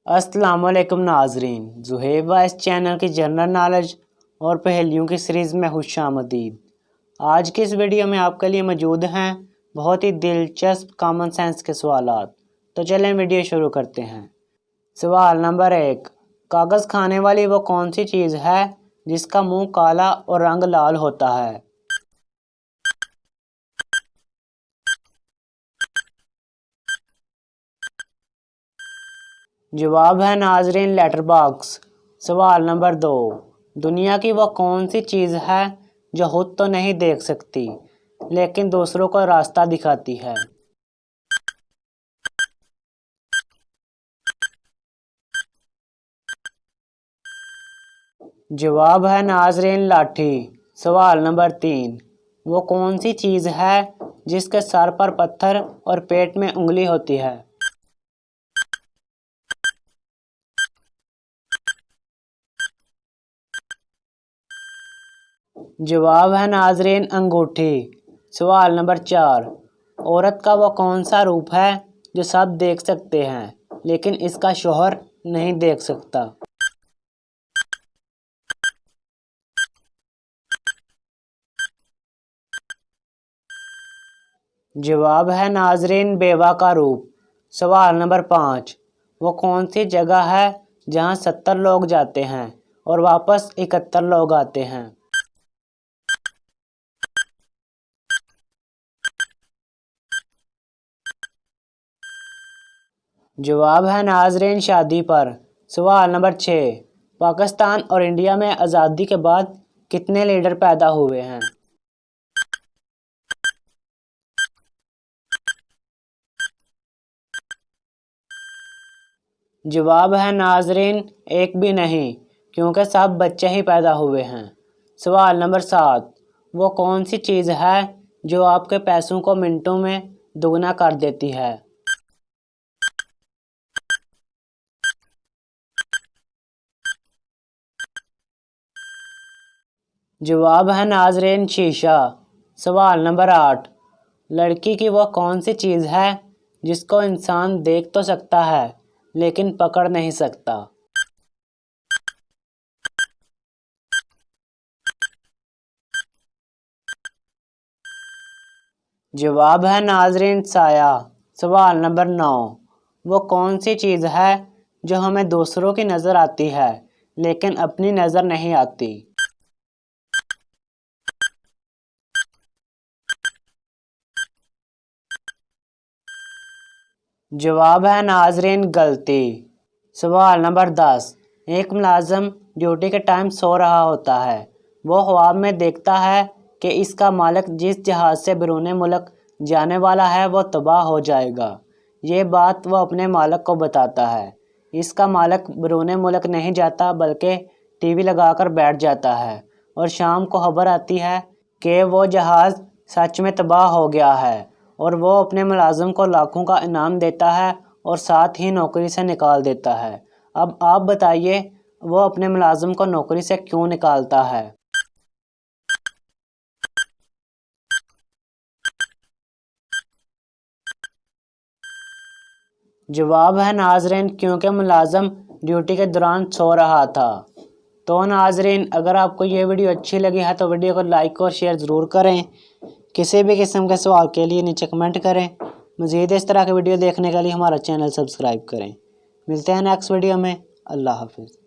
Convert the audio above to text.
अस्सलामुअलैकुम नाजरीन, ज़ुहैब इस चैनल की जनरल नॉलेज और पहेलियों की सीरीज़ में खुशामदीद। आज की इस वीडियो में आपके लिए मौजूद हैं बहुत ही दिलचस्प कॉमन सेंस के सवालात। तो चलें वीडियो शुरू करते हैं। सवाल नंबर 1, कागज़ खाने वाली वो कौन सी चीज़ है जिसका मुंह काला और रंग लाल होता है? जवाब है नाजरीन लेटर बॉक्स। सवाल नंबर 2, दुनिया की वो कौन सी चीज़ है जो खुद तो नहीं देख सकती लेकिन दूसरों को रास्ता दिखाती है? जवाब है नाजरीन लाठी। सवाल नंबर 3, वो कौन सी चीज़ है जिसके सर पर पत्थर और पेट में उंगली होती है? जवाब है नाजरीन अंगूठी। सवाल नंबर 4, औरत का वो कौन सा रूप है जो सब देख सकते हैं लेकिन इसका शौहर नहीं देख सकता? जवाब है नाजरीन बेवा का रूप। सवाल नंबर 5, वो कौन सी जगह है जहां 70 लोग जाते हैं और वापस 71 लोग आते हैं? जवाब है नाजरीन शादी पर। सवाल नंबर 6, पाकिस्तान और इंडिया में आज़ादी के बाद कितने लीडर पैदा हुए हैं? जवाब है नाजरीन एक भी नहीं, क्योंकि सब बच्चे ही पैदा हुए हैं। सवाल नंबर 7, वो कौन सी चीज़ है जो आपके पैसों को मिनटों में दुगना कर देती है? जवाब है नाजरीन शीशा। सवाल नंबर 8, लड़की की वो कौन सी चीज़ है जिसको इंसान देख तो सकता है लेकिन पकड़ नहीं सकता? जवाब है नाजरीन साया। सवाल नंबर 9, वो कौन सी चीज़ है जो हमें दूसरों की नज़र आती है लेकिन अपनी नज़र नहीं आती? जवाब है नाजरीन गलती। सवाल नंबर 10, एक मुलाजिम ड्यूटी के टाइम सो रहा होता है। वो ख्वाब में देखता है कि इसका मालिक जिस जहाज़ से बैरून मुल्क जाने वाला है वो तबाह हो जाएगा। ये बात वो अपने मालिक को बताता है। इसका मालिक बैरून मुल्क नहीं जाता बल्कि टीवी लगाकर बैठ जाता है और शाम को खबर आती है कि वो जहाज़ सच में तबाह हो गया है और वो अपने मुलाजिम को लाखों का इनाम देता है और साथ ही नौकरी से निकाल देता है। अब आप बताइए वो अपने मुलाजिम को नौकरी से क्यों निकालता है? जवाब है नाजरीन क्योंकि मुलाजिम ड्यूटी के दौरान सो रहा था। तो नाजरीन, अगर आपको ये वीडियो अच्छी लगी है तो वीडियो को लाइक और शेयर ज़रूर करें। किसी भी किस्म के सवाल के लिए नीचे कमेंट करें। मज़ीद इस तरह के वीडियो देखने के लिए हमारा चैनल सब्सक्राइब करें। मिलते हैं नेक्स्ट वीडियो में। अल्लाह हाफिज़।